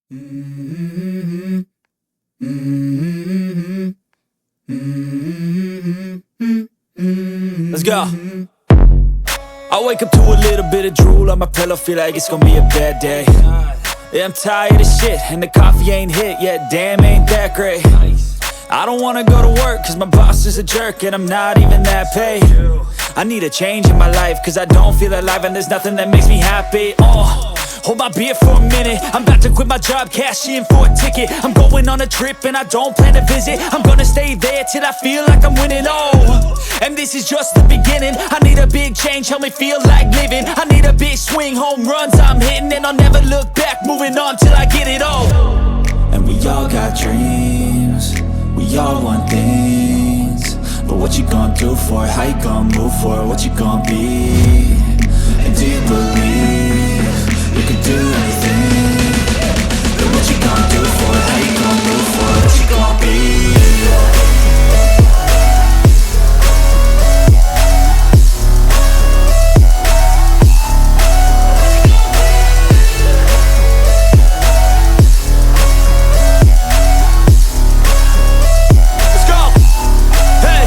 Let's go. I wake up to a little bit of drool on my pillow, feel like it's gonna be a bad day. Yeah, I'm tired of shit, and the coffee ain't hit yet, damn, ain't that great. I don't wanna go to work, cause my boss is a jerk, and I'm not even that paid. I need a change in my life, cause I don't feel alive, and there's nothing that makes me happy. Hold my beer for a minute, I'm about to quit my job, cash in for a ticket. I'm going on a trip and I don't plan to visit. I'm gonna stay there till I feel like I'm winning, and this is just the beginning. I need a big change, help me feel like living. I need a big swing, home runs I'm hitting, and I'll never look back, moving on till I get it all. And we all got dreams, we all want things, but what you gonna do for it? How you gonna move for it? What you gonna be? And do you believe you can do anything? But what you gonna do for it? How you gonna move for it? What you gonna be? Let's go! Hey!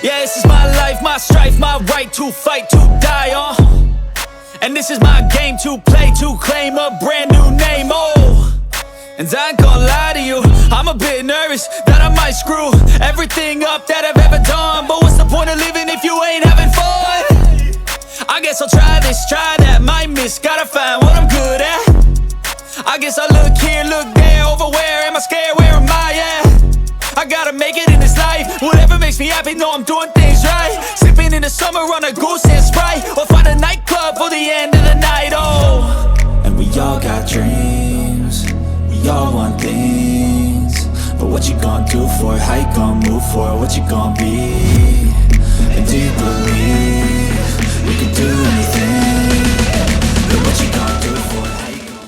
Yeah, this is my life, my strife, my right to fight, to die, and this is my game to play, to claim a brand new name, and I ain't gonna lie to you, I'm a bit nervous that I might screw everything up that I've ever done. But what's the point of living if you ain't having fun? I guess I'll try this, try that, might miss, gotta find what I'm good at. I guess I look here, look there, over where am I scared, where am I at? I gotta make it in this life, whatever makes me happy, know I'm doing things right. Sipping in the summer on a goose and Sprite, or find a nightclub for the end of the night, And we all got dreams, we all want things, but what you gonna do for it? How you gonna move for it? What you gonna be? And do you believe you can do anything? But what you gonna do for it? How you gonna...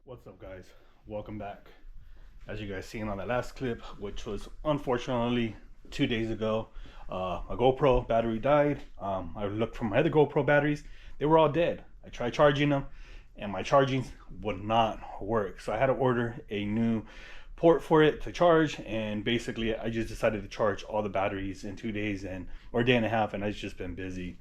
What's up, guys? Welcome back. As you guys seen on that last clip, which was unfortunately 2 days ago, a GoPro battery died. I looked for my other GoPro batteries, they were all dead. I tried charging them and my charging would not work, so I had to order a new port for it to charge, and basically I just decided to charge all the batteries in 2 days or a day and a half, and I've just been busy.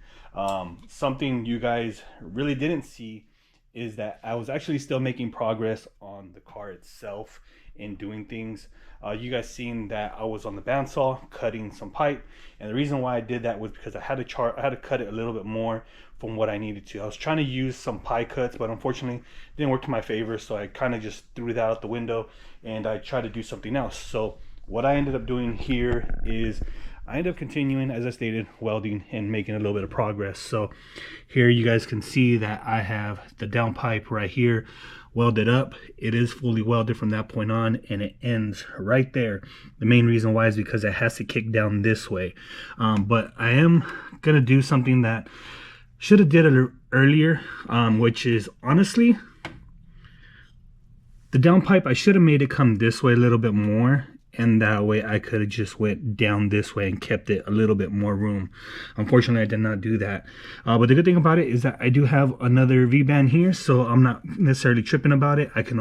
Something you guys really didn't see is that I was actually still making progress on the car itself in doing things. You guys seen that I was on the bandsaw cutting some pipe, and the reason why I did that was because I had to cut it a little bit more from what I needed to. I was trying to use some pie cuts, but unfortunately it didn't work to my favor, so I kind of just threw that out the window and I tried to do something else. So what I ended up doing here is I ended up continuing, as I stated, welding and making a little bit of progress. So here you guys can see that I have the down pipe right here welded up. It is fully welded from that point on, and it ends right there. The main reason why is because it has to kick down this way. But I am gonna do something that should have did it earlier, which is honestly the down pipe. I should have made it come this way a little bit more, and that way I could have just went down this way and kept it a little bit more room. Unfortunately, I did not do that. But the good thing about it is that I do have another V-band here, so I'm not necessarily tripping about it. I can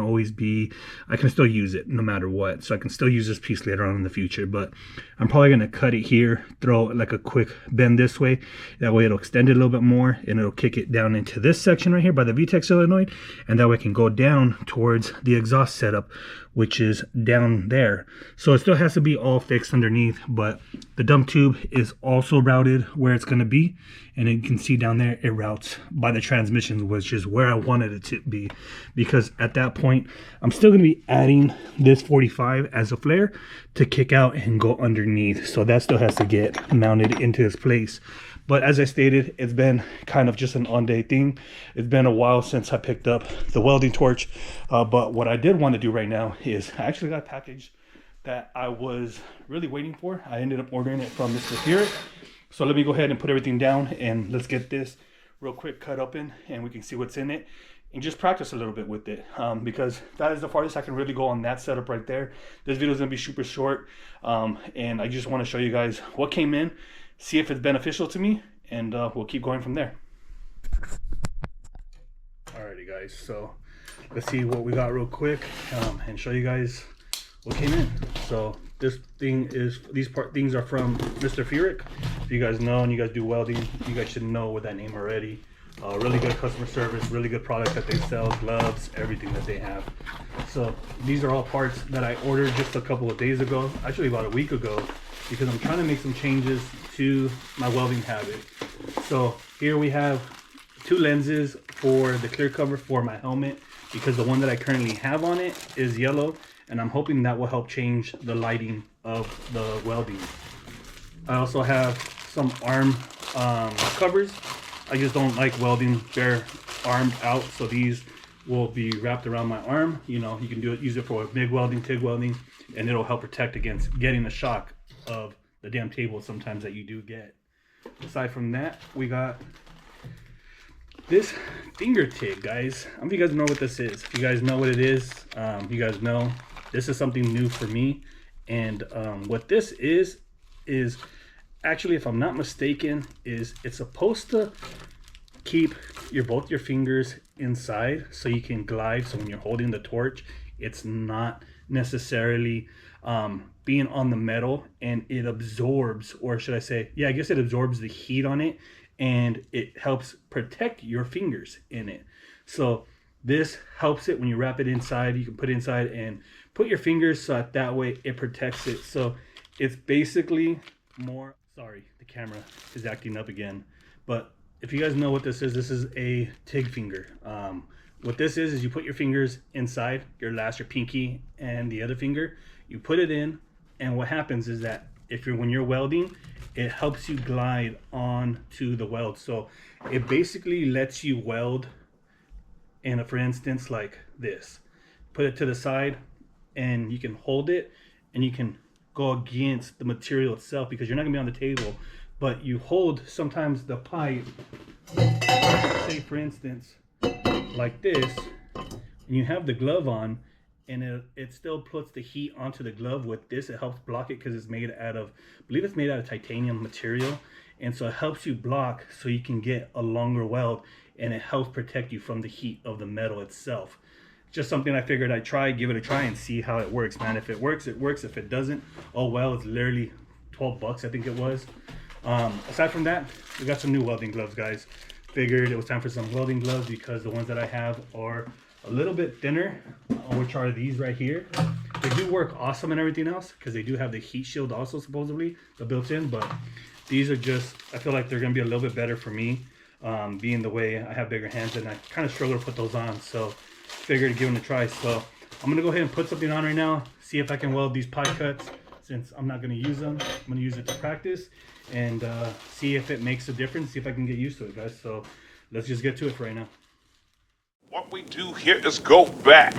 still use it no matter what. So I can still use this piece later on in the future, but I'm probably gonna cut it here, throw like a quick bend this way. That way it'll extend it a little bit more, and it'll kick it down into this section right here by the VTEC solenoid, and that way I can go down towards the exhaust setup, which is down there. So it still has to be all fixed underneath, but the dump tube is also routed where it's going to be, and you can see down there it routes by the transmissions, which is where I wanted it to be, because at that point I'm still going to be adding this 45 as a flare to kick out and go underneath, so that still has to get mounted into its place. But as I stated, it's been kind of just an on-day thing. It's been a while since I picked up the welding torch. But what I did want to do right now is I actually got a package that I was really waiting for. I ended up ordering it from Mr. Furick. So let me go ahead and put everything down, and let's get this real quick cut open, and we can see what's in it and just practice a little bit with it, because that is the farthest I can really go on that setup right there. This video is going to be super short, and I just want to show you guys what came in, see if it's beneficial to me, and we'll keep going from there. Alrighty guys, so let's see what we got real quick, and show you guys what came in. So this thing is, things are from Mr. Furick. If you guys know and you guys do welding, you guys should know with that name already. Really good customer service, really good product that they sell, gloves, everything that they have. So these are all parts that I ordered just a couple of days ago, actually about a week ago, because I'm trying to make some changes to my welding habit. So here we have 2 lenses for the clear cover for my helmet, because the one that I currently have on it is yellow, and I'm hoping that will help change the lighting of the welding. I also have some arm covers. I just don't like welding bare armed out, so these will be wrapped around my arm. You know, you can use it for MIG welding, TIG welding, and it'll help protect against getting the shock of the damn table sometimes that you do get. Aside from that, we got this finger TIG, guys. I don't know if you guys know what this is. If you guys know what it is, you guys know this is something new for me. And what this is actually, if I'm not mistaken, is it's supposed to keep both your fingers inside so you can glide. So when you're holding the torch, it's not necessarily being on the metal, and it absorbs, or should I say, yeah, I guess it absorbs the heat on it, and it helps protect your fingers in it. So this helps it when you wrap it inside. You can put it inside and put your fingers so that way it protects it. So it's basically more, sorry, the camera is acting up again, but if you guys know what this is a TIG finger. What this is you put your fingers inside, your pinky and the other finger, you put it in, and what happens is that when you're welding, it helps you glide on to the weld. So it basically lets you weld in for instance, like this. Put it to the side, and you can hold it, and you can go against the material itself, because you're not gonna be on the table, but you hold sometimes the pipe, say for instance, like this, and you have the glove on, and it still puts the heat onto the glove. With this, it helps block it because it's made out of, I believe it's made out of titanium material, and so it helps you block so you can get a longer weld, and it helps protect you from the heat of the metal itself. Just something I figured I'd give it a try and see how it works, man. If it works, it works. If it doesn't, oh well. It's literally 12 bucks, I think it was. Aside from that, we got some new welding gloves, guys. Figured it was time for some welding gloves, because the ones that I have are a little bit thinner, which are these right here. They do work awesome and everything else, because they do have the heat shield also, supposedly, the built-in, but these are just, I feel like they're going to be a little bit better for me, being the way I have bigger hands, and I kind of struggle to put those on, so figured to give them a try. So I'm going to go ahead and put something on right now, see if I can weld these pie cuts. Since I'm not going to use them, I'm going to use it to practice, and see if it makes a difference, see if I can get used to it, guys. So let's just get to it for right now. What we do here is go back.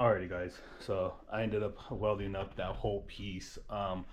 Alrighty guys, so I ended up welding up that whole piece of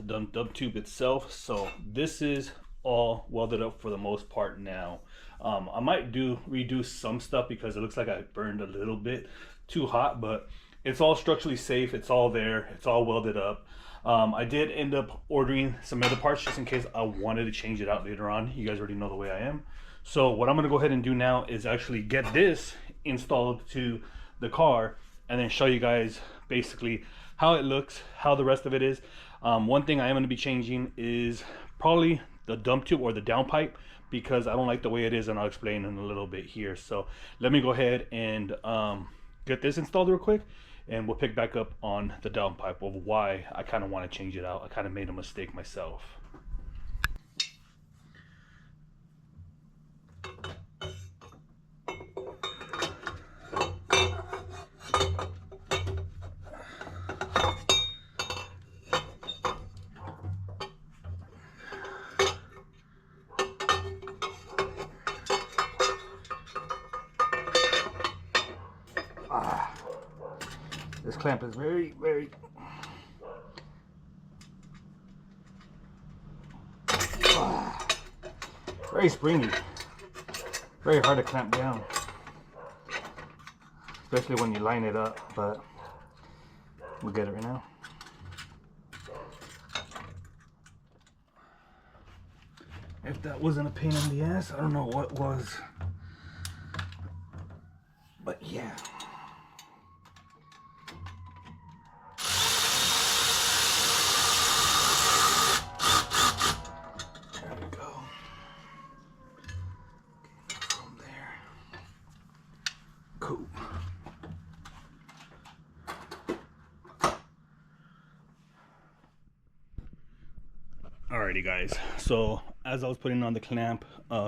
the dump tube itself. So this is all welded up for the most part now. I might redo some stuff because it looks like I burned a little bit too hot, but it's all structurally safe. It's all there. It's all welded up. I did end up ordering some other parts just in case I wanted to change it out later on. You guys already know the way I am. So what I'm going to go ahead and do now is actually get this installed to the car and then show you guys basically how it looks, how the rest of it is. One thing I am going to be changing is probably the dump tube or the downpipe, because I don't like the way it is, and I'll explain in a little bit here. So let me go ahead and get this installed real quick, and we'll pick back up on the downpipe of why I kind of want to change it out. I kind of made a mistake myself. This clamp is very springy, very hard to clamp down, especially when you line it up, but we'll get it right now. If that wasn't a pain in the ass, I don't know what was, but yeah. Cool. Alrighty guys, so as I was putting on the clamp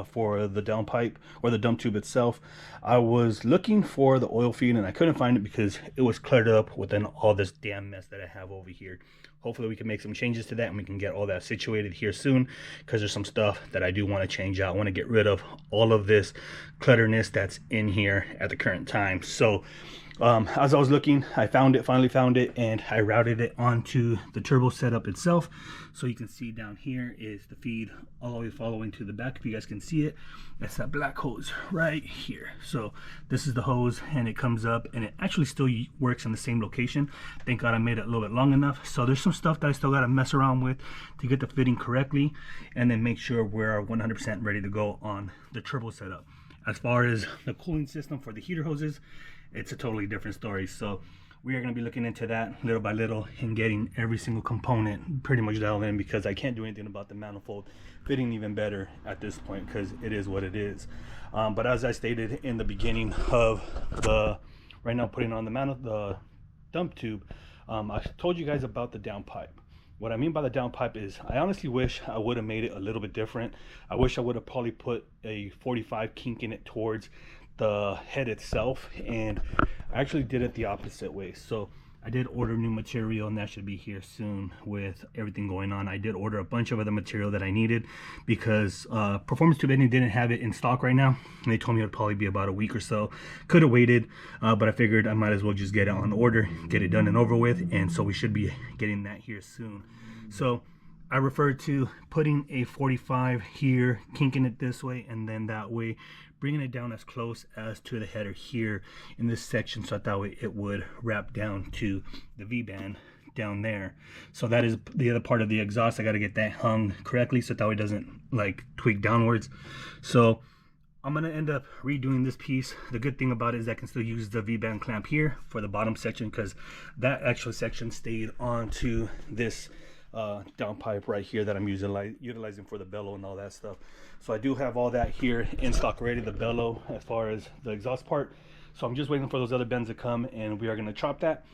for the downpipe or the dump tube itself, I was looking for the oil feed and I couldn't find it because it was cluttered up within all this damn mess that I have over here. Hopefully we can make some changes to that and we can get all that situated here soon, because there's some stuff that I do want to change out. I want to get rid of all of this clutterness that's in here at the current time. So as I was looking, I finally found it, and I routed it onto the turbo setup itself. So you can see down here is the feed all the way following to the back. If you guys can see it, that's that black hose right here. So this is the hose, and it comes up, and it actually still works in the same location. Thank God I made it a little bit long enough. So there's some stuff that I still got to mess around with to get the fitting correctly, and then make sure we're 100% ready to go on the turbo setup. As far as the cooling system for the heater hoses, it's a totally different story. So we are going to be looking into that little by little and getting every single component pretty much dialed in, because I can't do anything about the manifold fitting even better at this point, because it is what it is. But as I stated in the beginning of right now putting on the dump tube, I told you guys about the downpipe. What I mean by the downpipe is I honestly wish I would have made it a little bit different. I wish I would have probably put a 45 kink in it towards the head itself, and I actually did it the opposite way. So I did order new material, and that should be here soon with everything going on. I did order a bunch of other material that I needed because Performance Tube Bending didn't have it in stock right now, and they told me it would probably be about a week or so. Could have waited, but I figured I might as well just get it on order, get it done and over with, and so we should be getting that here soon. So I referred to putting a 45 here, kinking it this way, and then that way bringing it down as close as to the header here in this section, so that way it would wrap down to the V-band down there. So that is the other part of the exhaust. I got to get that hung correctly so that way it doesn't like tweak downwards. So I'm going to end up redoing this piece. The good thing about it is I can still use the V-band clamp here for the bottom section, because that actual section stayed onto this downpipe right here that I'm utilizing for the bellow and all that stuff. So I do have all that here in stock ready, the bellow as far as the exhaust part. So I'm just waiting for those other bends to come, and we are going to chop that,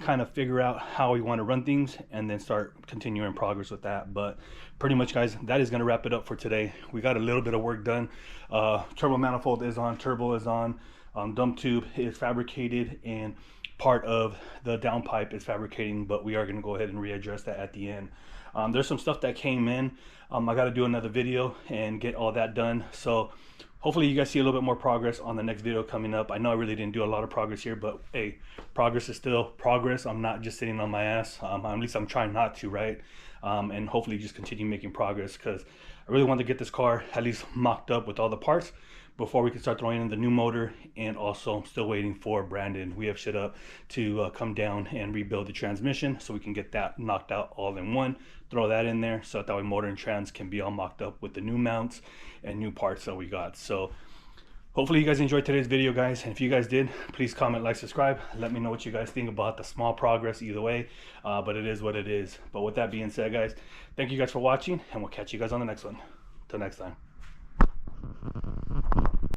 kind of figure out how we want to run things, and then start continuing progress with that. But pretty much guys, that is going to wrap it up for today. We got a little bit of work done. Turbo manifold is on, turbo is on, dump tube is fabricated, and part of the downpipe is fabricating, but we are going to go ahead and readdress that at the end. There's some stuff that came in. I got to do another video and get all that done. So hopefully you guys see a little bit more progress on the next video coming up. I know I really didn't do a lot of progress here, but hey, progress is still progress. I'm not just sitting on my ass. At least I'm trying not to, right? And hopefully just continue making progress, because I really want to get this car at least mocked up with all the parts before we can start throwing in the new motor. And also I'm still waiting for Brandon. We have shit up to come down and rebuild the transmission so we can get that knocked out all in one, throw that in there, so that way motor and trans can be all mocked up with the new mounts and new parts that we got. So hopefully you guys enjoyed today's video, guys, and if you guys did, please comment, like, subscribe. Let me know what you guys think about the small progress either way, but it is what it is. But with that being said, guys, thank you guys for watching, and we'll catch you guys on the next one. Till next time.